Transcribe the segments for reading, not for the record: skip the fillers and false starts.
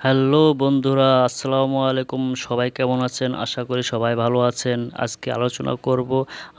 Hello বন্ধুরা, আসসালামু আলাইকুম। সবাই কেমন আছেন? আশা করি সবাই ভালো আছেন। আজকে আলোচনা করব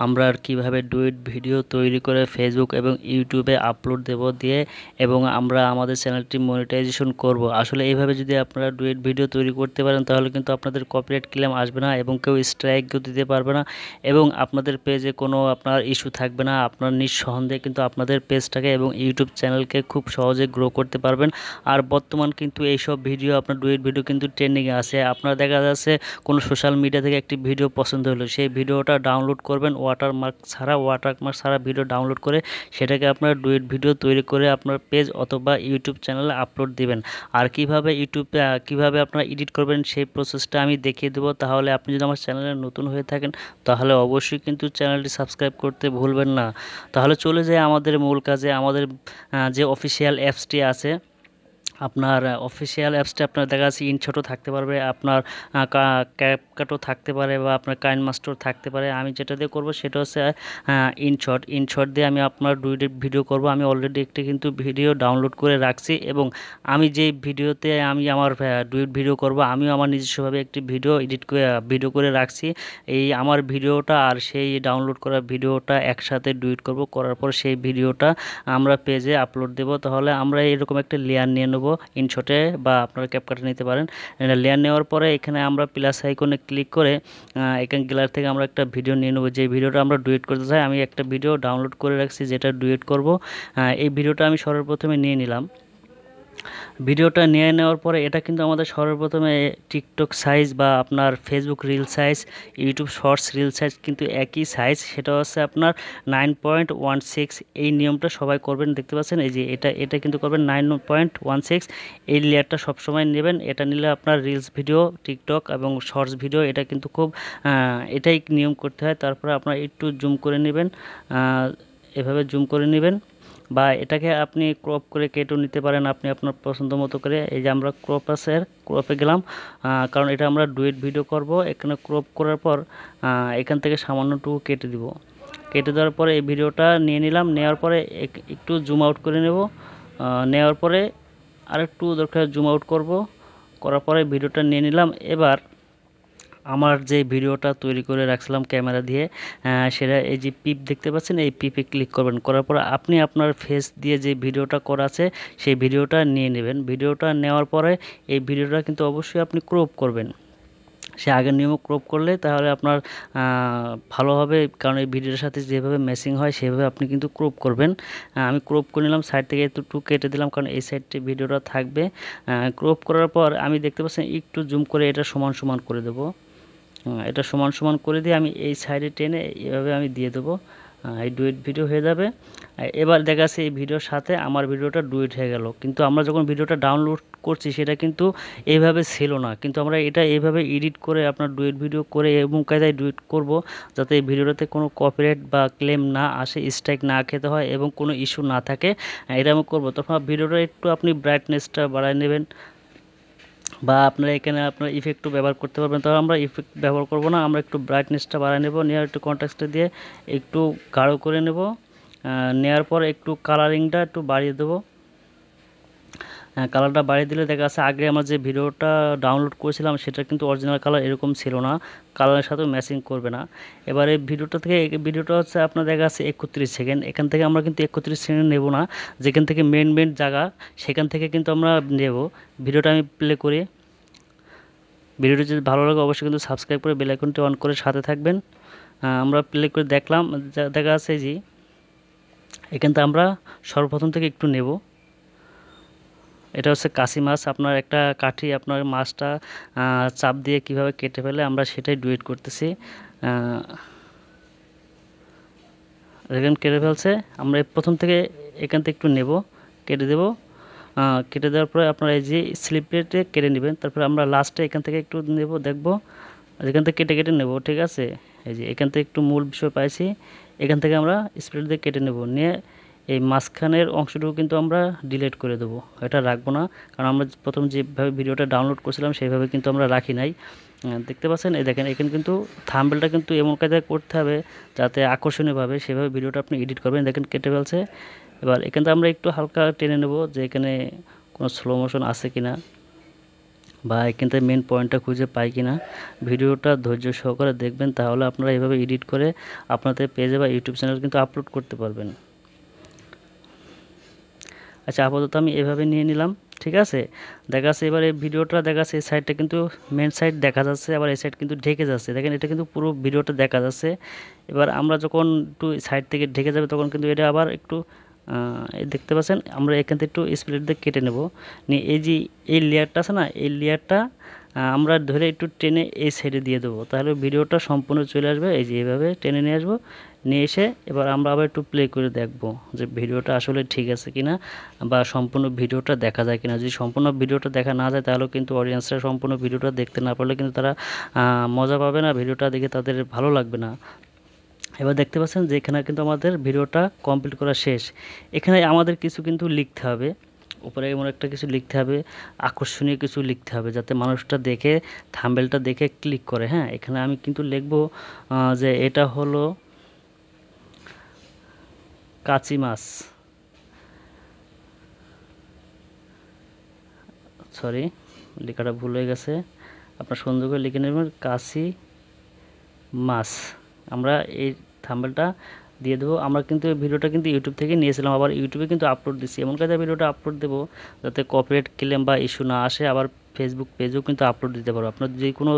আমরা আর কিভাবে ডুয়েট ভিডিও তৈরি করে ফেসবুক এবং ইউটিউবে আপলোড দেব দিয়ে এবং আমরা আমাদের চ্যানেলটি মনিটাইজেশন করব। আসলে এইভাবে যদি আপনারা ডুয়েট ভিডিও তৈরি করতে পারেন তাহলে কিন্তু আপনাদের কপিরাইট ক্লেম আসবে না এবং কেউ স্ট্রাইকও দিতে পারবে না এবং আপনাদের পেজে কোনো আপনার ইস্যু থাকবে না। আপনার নিঃসন্দেহে কিন্তু আপনাদের পেজটাকে এবং ইউটিউব চ্যানেলকে খুব সহজে গ্রো করতে পারবেন। আর বর্তমান কিন্তু এইসব ভিডিও আপনার ডুয়েট ভিডিও কিন্তু ট্রেন্ডিংয়ে আছে। আপনার দেখা যাচ্ছে কোনো সোশ্যাল মিডিয়া থেকে একটি ভিডিও পছন্দ হলো, সেই ভিডিওটা ডাউনলোড করবেন ওয়াটারমার্ক ছাড়া ভিডিও ডাউনলোড করে সেটাকে আপনার ডুয়েট ভিডিও তৈরি করে আপনার পেজ অথবা ইউটিউব চ্যানেলে আপলোড দিবেন। আর কিভাবে ইউটিউবে কিভাবে আপনারা এডিট করবেন সেই প্রসেসটা আমি দেখিয়ে দেবো। তাহলে আপনি যদি আমার চ্যানেলে নতুন হয়ে থাকেন তাহলে অবশ্যই কিন্তু চ্যানেলটি সাবস্ক্রাইব করতে ভুলবেন না। তাহলে চলে যাই আমাদের মূল কাজে। আমাদের যে অফিসিয়াল অ্যাপসটি আছে, আপনার অফিসিয়াল অ্যাপসটা আপনার দেখা যাচ্ছে ইনশটও থাকতে পারবে, আপনার ক্যাপকাটও থাকতে পারে বা আপনার কাইনমাস্টার থাকতে পারে। আমি যেটা দিয়ে করব সেটা হচ্ছে ইনশট দিয়ে আমি আপনার ডুয়েট ভিডিও করব। আমি অলরেডি একটি কিন্তু ভিডিও ডাউনলোড করে রাখছি এবং আমি যেই ভিডিওতে আমি আমার ডুয়েট ভিডিও করব আমিও আমার নিজস্বভাবে একটি ভিডিও করে রাখছি। এই আমার ভিডিওটা আর সেই ডাউনলোড করা ভিডিওটা একসাথে ডুয়েট করব, করার পর সেই ভিডিওটা আমরা পেজে আপলোড দেব। তাহলে আমরা এরকম একটা লেয়ার নিয়ে নেব ইনশটে বা আপনারা ক্যাপকাটে নিতে পারেন। লেয়ার নেওয়ার পরে এখানে আমরা প্লাস আইকনে ক্লিক করে এখানে গ্যালারি থেকে আমরা একটা ভিডিও নিয়ে নেব। যে ভিডিওটা আমরা ডুয়েট করতে চাই, আমি একটা ভিডিও ডাউনলোড করে রাখছি যেটা ডুয়েট করব। এই ভিডিওটা আমি সর্বপ্রথমে নিয়ে নিলাম। ভিডিওটা নিয়ে নেওয়ার পরে এটা কিন্তু আমাদের সর্বপ্রথমে টিকটক সাইজ বা আপনার Facebook reel size, YouTube shorts reel size কিন্তু একই সাইজ। সেটা হচ্ছে আপনার 9.16। এই নিয়মটা সবাই করবেন, দেখতে পাচ্ছেন এই যে এটা কিন্তু করবেন 9.16। এই লেয়ারটা সবসময় নেবেন। এটা নিলে আপনার রিলস ভিডিও, টিকটক এবং শর্টস ভিডিও এটা কিন্তু খুব এটাই নিয়ম করতে হয়। তারপরে আপনারা একটু জুম করে নেবেন, এভাবে জুম করে নেবেন বা এটাকে আপনি ক্রপ করে কেটেও নিতে পারেন আপনি আপনার পছন্দ মতো করে। এই যে আমরা ক্রপে গেলাম, কারণ এটা আমরা ডুয়েট ভিডিও করব। এখানে ক্রপ করার পর এখান থেকে সামান্যটুকু কেটে দিব। কেটে দেওয়ার পরে এই ভিডিওটা নিয়ে নিলাম। নেওয়ার পরে একটু জুম আউট করে নেব। নেওয়ার পরে আরেকটু দরকার জুম আউট করব, করার পরে ভিডিওটা নিয়ে নিলাম। এবার আমার যে ভিডিওটা তৈরি করে রাখছিলাম ক্যামেরা দিয়ে, সেটা এই যে পিপ দেখতে পাচ্ছেন, এই পিপে ক্লিক করবেন। করার পর আপনি আপনার ফেস দিয়ে যে ভিডিওটা করা আছে সেই ভিডিওটা নিয়ে নেবেন। ভিডিওটা নেওয়ার পরে এই ভিডিওটা কিন্তু অবশ্যই আপনি ক্রপ করবেন। সে আগের নিয়মে ক্রপ করলে তাহলে আপনার ভালো হবে, কারণ এই ভিডিওর সাথে যেভাবে ম্যাচিং হয় সেভাবে আপনি কিন্তু ক্রপ করবেন। আমি ক্রপ করে নিলাম, সাইড থেকে একটু কেটে দিলাম কারণ এই সাইডটি ভিডিওটা থাকবে। ক্রপ করার পর আমি দেখতে পাচ্ছেন একটু জুম করে এটা সমান সমান করে দেবো। এটা সমান সমান করে দিয়ে আমি এই সাইডে টেনে এভাবে আমি দিয়ে দেবো। এই ডুয়েট ভিডিও হয়ে যাবে। এবার দেখা যাচ্ছে এই ভিডিওর সাথে আমার ভিডিওটা ডুয়েট হয়ে গেল, কিন্তু আমরা যখন ভিডিওটা ডাউনলোড করছি সেটা কিন্তু এইভাবে ছিল না। কিন্তু আমরা এটা এইভাবে এডিট করে আপনার ডুয়েট ভিডিও করে এবং কায়দায় ডুয়েট করব যাতে এই ভিডিওটাতে কোনো কপিরাইট বা ক্লেম না আসে, স্ট্রাইক না খেতে হয় এবং কোনো ইস্যু না থাকে। এটা আমি করবো। তখন ভিডিওটা একটু আপনি ব্রাইটনেসটা বাড়ায় নেবেন বা আপনারা এখানে আপনার ইফেক্টও ব্যবহার করতে পারবেন। তবে আমরা ইফেক্ট ব্যবহার করব না, আমরা একটু ব্রাইটনেসটা বাড়ায় নেব, নিয়ে একটু কন্ট্রাস্টে দিয়ে একটু গাঢ় করে নেব। নেওয়ার পর একটু কালারিংটা একটু বাড়িয়ে দেবো। কালারটা বাড়িয়ে দিলে দেখা যাচ্ছে আগে আমরা যে ভিডিওটা ডাউনলোড করেছিলাম সেটা কিন্তু অরিজিনাল কালার এরকম ছিল না, কালারের সাথেও ম্যাচিং করবে না। এবারে ভিডিওটা হচ্ছে আপনার দেখা যাচ্ছে 31 সেকেন্ড। এখান থেকে আমরা কিন্তু 31 সেকেন্ড নেব না, যেখান থেকে মেন জায়গা সেখান থেকে কিন্তু আমরা নেব। ভিডিওটা আমি প্লে করি। ভিডিওটি যদি ভালো লাগে অবশ্যই কিন্তু সাবস্ক্রাইব করে বেল আইকনটি অন করে সাথে থাকবেন। আমরা প্লে করে দেখলাম, দেখা যাচ্ছে যে এখান থেকে আমরা সর্বপ্রথম থেকে একটু নেব। এটা হচ্ছে কাশি মাছ। আপনার একটা কাঠি আপনার মাছটা চাপ দিয়ে কিভাবে কেটে ফেলে আমরা সেটাই ডুয়েট করতেছি। এখানে কেটে ফেলছে, আমরা প্রথম থেকে এখান থেকে একটু নেব, কেটে দেব। কেটে দেওয়ার পরে আপনারা এই যে স্লিপ প্লেটে কেটে নেবেন। তারপরে আমরা লাস্টে এখান থেকে একটু নেব, দেখব এখান থেকে কেটে কেটে নেব, ঠিক আছে। এই যে এখান থেকে একটু মূল বিষয় পাইছি, এখান থেকে আমরা স্প্রেড দিয়ে কেটে নেব। নিয়ে এই মাঝখানের অংশটুকু কিন্তু আমরা ডিলিট করে দেবো, এটা রাখবো না, কারণ আমরা প্রথম যেভাবে ভিডিওটা ডাউনলোড করছিলাম সেইভাবে কিন্তু আমরা রাখি নাই। দেখতে পাচ্ছেন এই দেখেন এখানে কিন্তু থাম্বনেলটা কিন্তু এমন কায়দায় করতে হবে যাতে আকর্ষণীয়ভাবে সেভাবে ভিডিওটা আপনি এডিট করবেন। দেখেন কেটে ফেলছে। এবার এখান থেকে আমরা একটু হালকা টেনে নেব যে এখানে কোনো স্লো মোশন আছে কিনা। বা এখান থেকে মেন পয়েন্টটা খুঁজে পাই কিনা। ভিডিওটা ধৈর্য সহকারে দেখবেন, তাহলে আপনারা এইভাবে এডিট করে আপনাদের পেজে বা ইউটিউব চ্যানেল কিন্তু আপলোড করতে পারবেন। আচ্ছা, আপাতত আমি এভাবে নিয়ে নিলাম, ঠিক আছে। দেখা যাচ্ছে এবার এই ভিডিওটা দেখা যাচ্ছে এই সাইডটা কিন্তু মেন সাইড দেখা যাচ্ছে, আবার এই সাইড কিন্তু ঢেকে যাচ্ছে। দেখেন এটা কিন্তু পুরো ভিডিওটা দেখা যাচ্ছে। এবার আমরা যখন একটু সাইড থেকে ঢেকে যাবে তখন কিন্তু এটা আবার একটু দেখতে পাচ্ছেন, আমরা এখান থেকে একটু স্প্লিট দিয়ে কেটে নেব। নিয়ে এই যে এই লেয়ারটা আছে না, এই লেয়ারটা আমরা ধরে একটু টেনে এই সাইডে দিয়ে দেবো, তাহলে ভিডিওটা সম্পূর্ণ চলে আসবে। এই যে এইভাবে টেনে নিয়ে আসবো, নিয়ে এসে এবার আমরা আবার একটু প্লে করে দেখব যে ভিডিওটা আসলে ঠিক আছে কিনা বা সম্পূর্ণ ভিডিওটা দেখা যায় কিনা। যদি সম্পূর্ণ ভিডিওটা দেখা না যায় তাহলে কিন্তু অডিয়েন্সরা সম্পূর্ণ ভিডিওটা দেখতে না পারলে কিন্তু তারা মজা পাবে না, ভিডিওটা দেখে তাদের ভালো লাগবে না। এবার দেখতে পাচ্ছেন যে এখানে কিন্তু আমাদের ভিডিওটা কমপ্লিট করা শেষ। এখানে আমাদের কিছু কিন্তু লিখতে হবে, উপরে এমন একটা কিছু লিখতে হবে, আকর্ষণীয় কিছু লিখতে হবে যাতে মানুষটা দেখে থাম্বনেলটা দেখে ক্লিক করে। হ্যাঁ, এখানে আমি কিন্তু লিখব যে এটা হলো কাচি মাছ, সরি লেখাটা ভুল হয়ে গেছে, আপনার সুন্দর করে লিখে নেবেন কাচি মাছ। আমরা এই থাম্বনেলটা দিয়ে দেবো। আমরা কিন্তু এই ভিডিওটা কিন্তু ইউটিউব থেকে নিয়েছিলাম, আবার ইউটিউবে কিন্তু আপলোড দিচ্ছি। এমন কাজে ভিডিওটা আপলোড দেবো যাতে কপিরাইট ক্লেম বা ইস্যু না আসে। আবার ফেসবুক পেজেও কিন্তু আপলোড দিতে পারবো, আপনার যে কোনো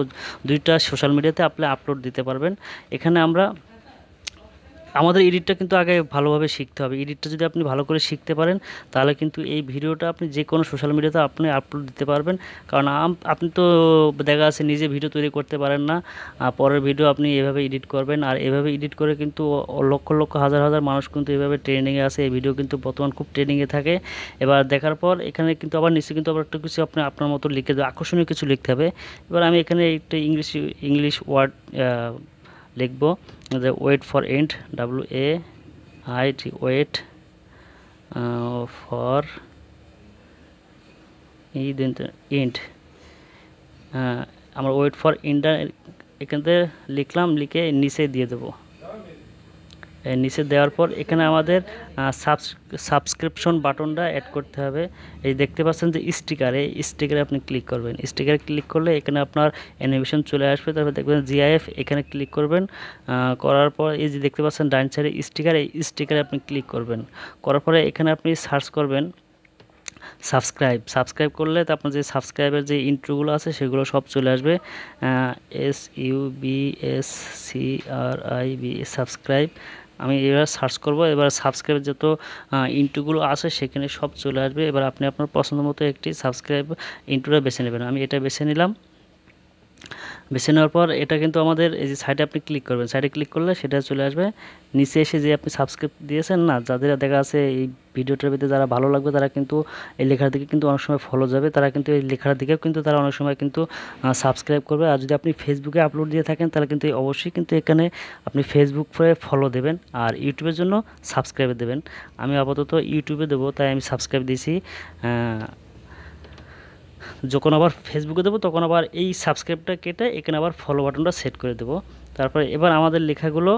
দুইটা সোশ্যাল মিডিয়াতে আপনি আপলোড দিতে পারবেন। এখানে আমরা আমাদের এডিটটা কিন্তু আগে ভালোভাবে শিখতে হবে। এডিটটা যদি আপনি ভালো করে শিখতে পারেন তাহলে কিন্তু এই ভিডিওটা আপনি যে কোনো সোশ্যাল মিডিয়াতে আপনি আপলোড দিতে পারবেন। কারণ আপনি তো দেখা যাচ্ছে নিজে ভিডিও তৈরি করতে পারেন না, পরের ভিডিও আপনি এভাবে এডিট করবেন। আর এভাবে এডিট করে কিন্তু লক্ষ লক্ষ হাজার হাজার মানুষ কিন্তু এভাবে ট্রেন্ডিংয়ে আছে। এই ভিডিও কিন্তু বর্তমান খুব ট্রেন্ডিংয়ে থাকে। এবার দেখার পর এখানে কিন্তু আবার নিচে কিন্তু আবার একটা কিছু আপনি আপনার মতো লিখে দেবেন, আকর্ষণীয় কিছু লিখতে হবে। এবার আমি এখানে একটা ইংলিশ ওয়ার্ড লিখব যে wait for end, WAIT, wait for end. আমরা ওয়েট ফর এন্ড এখান থেকে লিখলাম, লিখে নিচে দিয়ে দেবো। নিচে দেওয়ার পর এখানে আমাদের সাবস্ক্রিপশন বাটনটা অ্যাড করতে হবে। এই দেখতে পাচ্ছেন যে স্টিকার, এই স্টিকারে আপনি ক্লিক করবেন। স্টিকারে ক্লিক করলে এখানে আপনার অ্যানিমেশন চলে আসবে। তারপর দেখবেন GIF, এখানে ক্লিক করবেন। করার পর এই যে দেখতে পাচ্ছেন ডান সাইডে স্টিকার, এই স্টিকারে আপনি ক্লিক করবেন। করার পরে এখানে আপনি সার্চ করবেন সাবস্ক্রাইব করলে তো আপনার যে সাবস্ক্রাইবের যে ইন্ট্রোগুলো আছে সেগুলো সব চলে আসবে। SUBSCRIB, subscribe. আমি এবার সার্চ করব, এবার সাবস্ক্রাইব যত ইন্ট্রোগুলো আছে সেখানে সব চলে আসবে। এবার আপনি আপনার পছন্দ মতো একটি সাবস্ক্রাইব ইন্ট্রোটা বেছে নেবেন। আমি এটা বেছে নিলাম। বেছে নেওয়ার পর এটা কিন্তু আমাদের এই যে সাইডে আপনি ক্লিক করবেন, সাইডে ক্লিক করলে সেটা চলে আসবে। নিচে এসে যে আপনি সাবস্ক্রাইব দিয়েছেন না, যাদের দেখা আছে এই ভিডিওটার ভিতরে যারা ভালো লাগবে তারা কিন্তু এই লেখার দিকে কিন্তু অনেক সময় ফলো যাবে, তারা কিন্তু এই লেখার দিকেও কিন্তু তারা অনেক সময় কিন্তু সাবস্ক্রাইব করবে। আর যদি আপনি ফেসবুকে আপলোড দিয়ে থাকেন তাহলে কিন্তু অবশ্যই কিন্তু এখানে আপনি ফেসবুক করে ফলো দেবেন আর ইউটিউবের জন্য সাবস্ক্রাইব দেবেন। আমি আপাতত ইউটিউবে দেবো, তাই আমি সাবস্ক্রাইব দিয়েছি। যখন আবার ফেসবুকে দেবো তখন আবার এই সাবস্ক্রাইবটা কেটে এখানে আবার ফলো বাটনটা সেট করে দেবো। তারপরে এবার আমাদের লেখাগুলো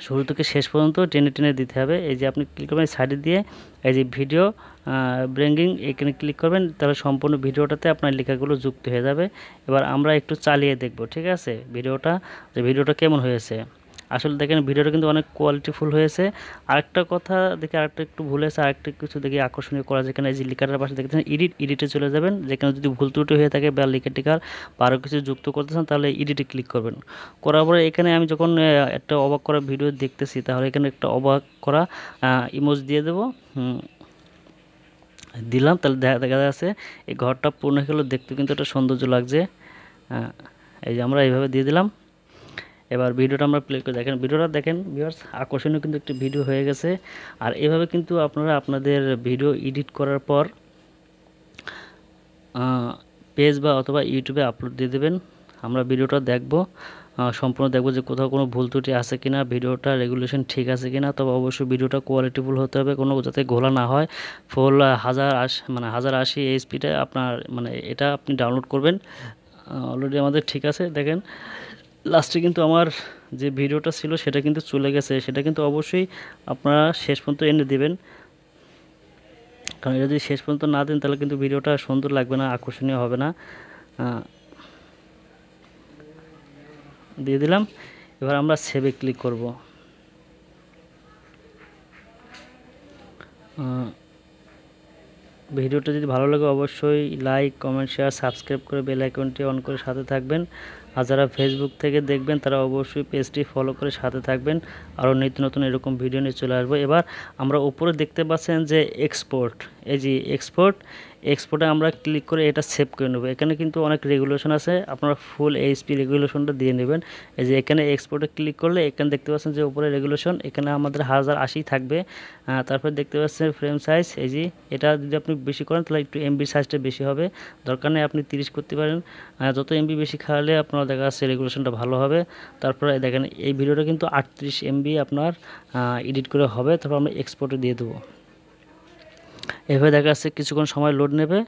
শুরু থেকে শেষ পর্যন্ত টেনে টেনে দিতে হবে। এই যে আপনি ক্লিক করবেন সাইডে দিয়ে, এই যে ভিডিও ব্রিঙ্গিং, এখানে ক্লিক করবেন, তাহলে সম্পূর্ণ ভিডিওটাতে আপনার লেখাগুলো যুক্ত হয়ে যাবে। এবার আমরা একটু চালিয়ে দেখব, ঠিক আছে, ভিডিওটা কেমন হয়েছে। আসলে দেখেন ভিডিওটা কিন্তু অনেক কোয়ালিটিফুল হয়েছে। আরেকটা কথা দেখে আরেকটা একটু ভুল হয়েছে, আরেকটা কিছু দেখে আকর্ষণীয় করা, যেখানে এই যে লেখাটার পাশে দেখতেছেন এডিটে চলে যাবেন। যেখানে যদি ভুল ত্রুটি হয়ে থাকে বা লেখা টেকার বা আরও কিছু যুক্ত করতেছেন তাহলে এডিটে ক্লিক করবেন। করার পরে এখানে আমি যখন একটা অবাক করা ভিডিও দেখতেছি তাহলে এখানে একটা অবাক করা ইমোজ দিয়ে দেবো। দিলাম, তাহলে দেখা যাচ্ছে এই ঘরটা পূর্ণ হয়ে গেল, দেখতে কিন্তু একটা সৌন্দর্য লাগছে। এই যে আমরা এইভাবে দিয়ে দিলাম। এবার ভিডিওটা আমরা প্লে করে ভিডিওটা দেখেন ভিউয়ার্স, আকর্ষণীয় কিন্তু একটি ভিডিও হয়ে গেছে। আর এভাবে কিন্তু আপনারা আপনাদের ভিডিও এডিট করার পর পেজ বা অথবা ইউটিউবে আপলোড দিয়ে দেবেন। আমরা ভিডিওটা দেখব, সম্পূর্ণ দেখব যে কোথাও কোনো ভুল ত্রুটি আছে কিনা, ভিডিওটা রেগুলেশন ঠিক আছে কিনা। তবে অবশ্যই ভিডিওটা কোয়ালিটিফুল হতে হবে, কোনো যাতে ঘোলা না হয়। ফুল 1080 ASPটা আপনার এটা আপনি ডাউনলোড করবেন। অলরেডি আমাদের ঠিক আছে। দেখেন লাস্টে কিন্তু আমার যে ভিডিওটা ছিল সেটা কিন্তু চলে গেছে, সেটা কিন্তু অবশ্যই আপনারা শেষ পর্যন্ত এনে দিবেন। কারণ এটা যদি শেষ পর্যন্ত না দেন তাহলে কিন্তু ভিডিওটা সুন্দর লাগবে না, আকর্ষণীয় হবে না। দিয়ে দিলাম। এবার আমরা সেভে ক্লিক করব। ভিডিওটা যদি ভালো লাগে অবশ্যই লাইক, কমেন্ট, শেয়ার, সাবস্ক্রাইব করে বেল আইকনটি অন করে সাথে থাকবেন। আর যারা ফেসবুক থেকে দেখবেন তারা অবশ্যই পেজটি ফলো করে সাথে থাকবেন। আরও নিত্য নতুন এরকম ভিডিও নিয়ে চলে আসবো। এবার আমরা উপরে দেখতে পাচ্ছেন যে এক্সপোর্ট, এই যে এক্সপোর্টে আমরা ক্লিক করে এটা সেভ করে নেব। এখানে কিন্তু অনেক রেগুলেশন আছে, আপনারা ফুল এইচপি রেগুলেশনটা দিয়ে নেবেন। এই যে এখানে এক্সপোর্টে ক্লিক করলে এখানে দেখতে পাচ্ছেন যে উপরে রেগুলেশন, এখানে আমাদের 1080 থাকবে। তারপর দেখতে পাচ্ছেন ফ্রেম সাইজ, এই যে এটা যদি আপনি বেশি করেন তাহলে একটু এমবি সাইজটা বেশি হবে, দরকার নেই আপনি 30 করতে পারেন। যত এমবি বেশি খাওয়ালে আপনার দেখা যাচ্ছে রেগুলেশনটা ভালো হবে। তারপরে দেখেন এই ভিডিওটা কিন্তু 38 এমবি আপনার এডিট করে হবে। তারপর আমরা এক্সপোর্টে দিয়ে দেবো। এভাবে দেখা যাচ্ছে কিছুক্ষণ সময় লোড নেবে।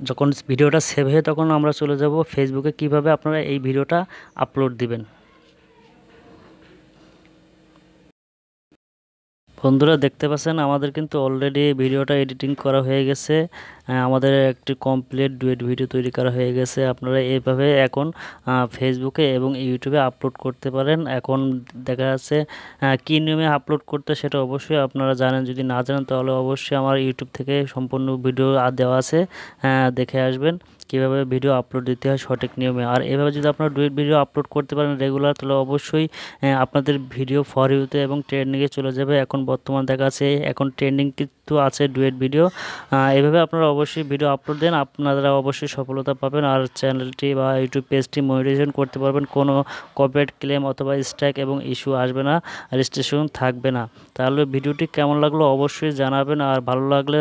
যখন ভিডিওটা সেভ হয়ে তখন আমরা চলে যাব ফেসবুকে কিভাবে আপনারা এই ভিডিওটা আপলোড দিবেন। বন্ধুরা দেখতে পাচ্ছেন আমাদের কিন্তু অলরেডি ভিডিওটা এডিটিং করা হয়ে গেছে। আমাদের একটি কমপ্লিট ডুয়েট ভিডিও তৈরি করা হয়ে গেছে। আপনারা এইভাবে এখন ফেসবুকে এবং ইউটিউবে আপলোড করতে পারেন। এখন দেখা যাচ্ছে কী নিয়মে আপলোড করতে সেটা অবশ্যই আপনারা জানেন, যদি না জানেন তাহলে অবশ্যই আমার ইউটিউব থেকে সম্পূর্ণ ভিডিও দেওয়া আছে, দেখে আসবেন কীভাবে ভিডিও আপলোড দিতে হয় সঠিক নিয়মে। আর এভাবে যদি আপনারা ডুয়েট ভিডিও আপলোড করতে পারেন রেগুলার, তাহলে অবশ্যই আপনাদের ভিডিও ফর ইউতে এবং ট্রেন্ডিংয়ে চলে যাবে। এখন বর্তমান দেখা আছে এখন ট্রেন্ডিং কিন্তু আছে ডুয়েট ভিডিও। এভাবে আপনারা অবশ্যই ভিডিও আপলোড দেন, আপনারা অবশ্যই সফলতা পাবেন। আর চ্যানেলটি বা ইউটিউব পেজটি মনিটাইজেশন করতে পারবেন, কোনো কপিরাইট ক্লেম অথবা স্ট্রাইক এবং ইস্যু আসবে না, রেজিস্ট্রেশন থাকবে না। তাহলে ভিডিওটি কেমন লাগলো অবশ্যই জানাবেন। আর ভালো লাগলে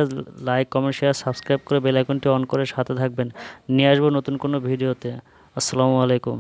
লাইক, কমেন্ট, শেয়ার, সাবস্ক্রাইব করে বেল আইকনটি অন করে সাথে থাকবেন। নিয়ে আসবো নতুন কোনো ভিডিওতে। আসসালামু আলাইকুম।